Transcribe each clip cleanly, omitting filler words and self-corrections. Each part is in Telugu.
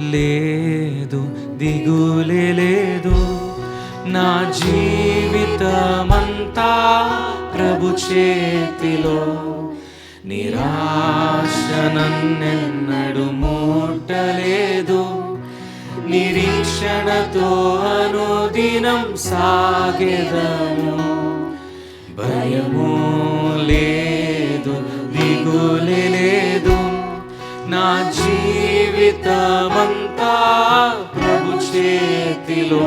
లేదు, దిగులే లేదు, నా జీవితమంతా ప్రభు చేతిలో. నిరాశ నన్నెన్నడు ముట్టలేదు, నిరీక్షణతో అనుదినం సాగెదము. భయము లేదు, దిగులే లేదు, నా జీవితమంతా ప్రభు చేతిలో.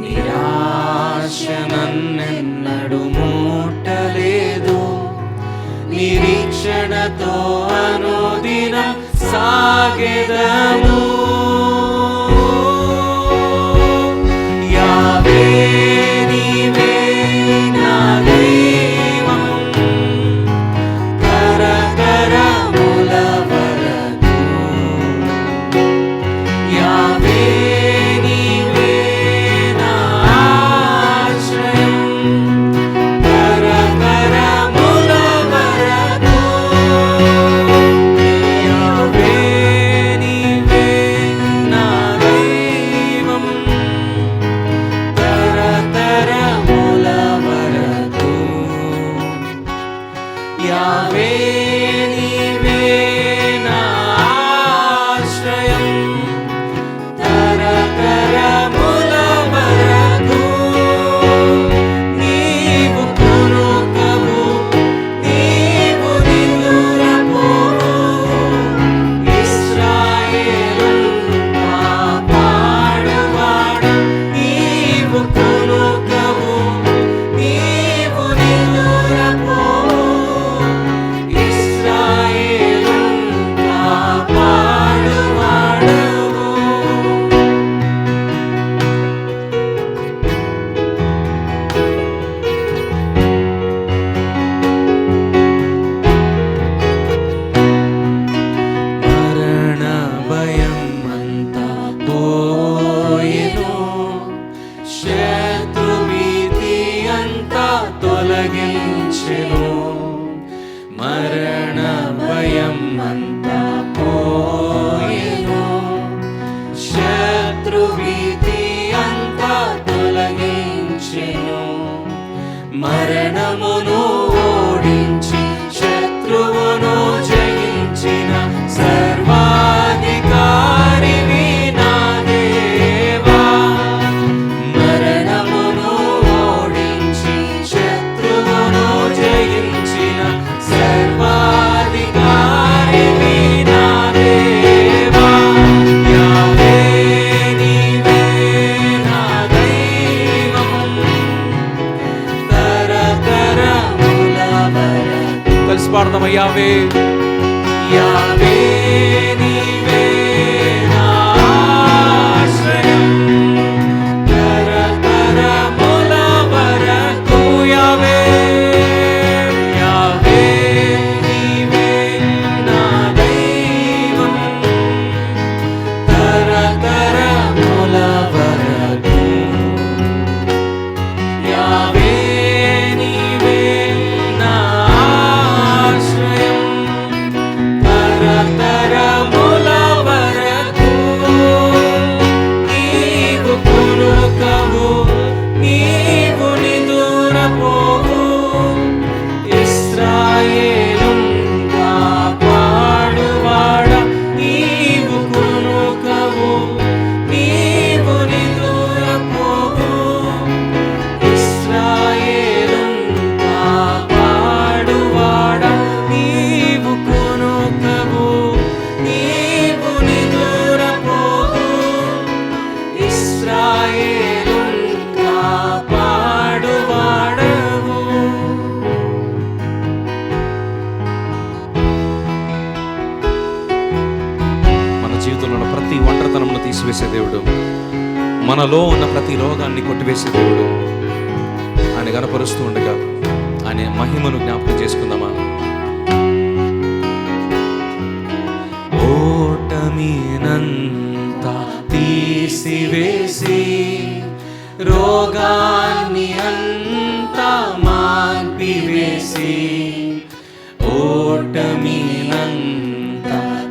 నిరాశ నన్నెన్నడు ముట్టలేదు, నిరీక్షణతో అనుదినం సాగెదము. యావే నీవే నా దైవం, తరతరముల వరకు. యావే నీవే నా ఆశ్రయం, తరతరముల వరకు. యావే నీవే నా దైవం, తరతరముల వరకు. యావే నీవే నా ఆశ్రయం, తరతరముల వరకు. నీవు కొనుకవు, నీవు నిదురపోవు, ఇశ్రాయేలును కాపాడువాడు. నీవు కొనుకవు, నీవు నిదురపోవు, ఇశ్రాయేలును కాపాడువాడవు. మరణ భయం అంతా పోయెను, శత్రుభీతి అంతా తొలగించెను. మరణ భయం అంతా పోయెను, శత్రుభీతి అంతా తొలగించెను. మరణమును ఓడించి శత్రువును జయించిన సర్వాధికారివి నా దేవా. మరణమును ఓడించి శత్రువును జయించిన సర్వాధికారివి నా దేవా. యావే నీవే నా దైవం, తరతరముల వరకు. కలిసి పాడదామా? యావే యావే నీవే నా ఆశ్రయం, తరతరముల వరకు. యావే యావే నీవే నా దైవం, తరతరముల వరకు. యావే నీవే నా ఆశ్రయం, తరతరముల వరకు. నీవు కొనుకవు, నీవు నిదురపోవు, ఇశ్రాయేలును కాపాడువాడ. నీవు కొనుకవు, నీవు నిదురపోవు, ఇశ్రాయేలును కాపాడువాడ. నీవు కొనుకవు, నీవు నిదురపోవు, ఇశ్రాయేలును కాపాడువాడవు. మన జీవితంలో ఉన్న ప్రతి ఒంటరితనమును తీసివేసే దేవుడు, మనలో ఉన్న ప్రతి రోగాన్ని కొట్టివేసే దేవుడు. ఆయన గనపరుస్తూ ఉండగా ఆయన మహిమను జ్ఞాపకం చేసుకుందామా? ఓటమినంతా తీసివేసి, రోగాన్ని అంతా మాన్పివేసి, ఓటమినంతా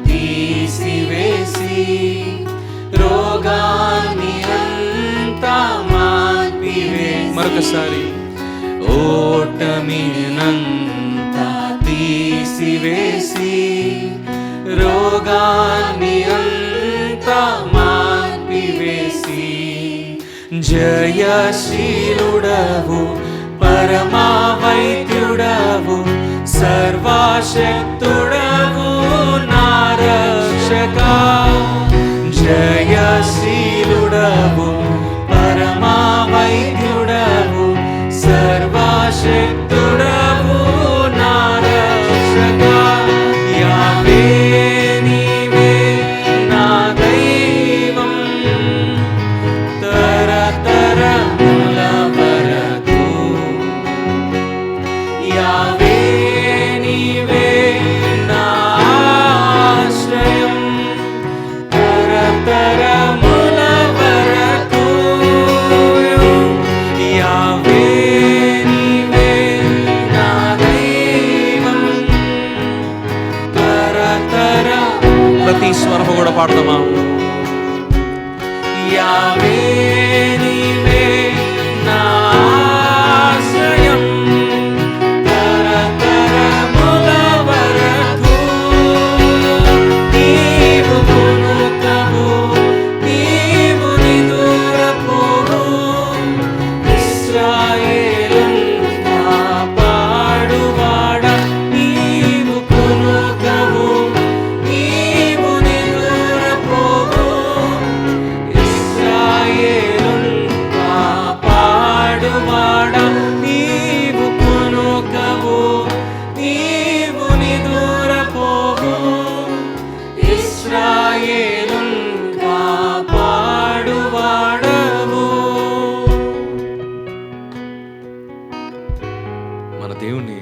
తీసివేసి, మరొకసారి. ఓటమినంతా తీసివేసి రోగాన్ని అంతా మార్పివేసి జయశీలుడవు పరమా వైద్యుడవు సర్వశక్తుడవు నా రక్షక. జయశీలుడవు పరమా వైద్యుడవు సర్వశక్తుడవు నా రక్షక. యావే నీవే నా దైవం తరతరముల వరకు. యావే నీవే నా ఆశ్రయం తరతరముల వరకు. యావే నీవే నా దైవం తరతర. ప్రతి స్వరము కూడా పాడతామా? యావే నీవే నా ఆశ్రయం తరతరముల వరకు. నీవు కొనుకవు నీవు నిదురపోవు ఇశ్రాయేలును కాపాడువాడ. నీవు కొనుకవు నీవు నిదురపోవు ఇశ్రాయేలును కాపాడువాడ. నీవు కొనుకవు నీవు నిదురపోవు ఇశ్రాయేలును కాపాడువాడవు. మన దేవుణ్ణి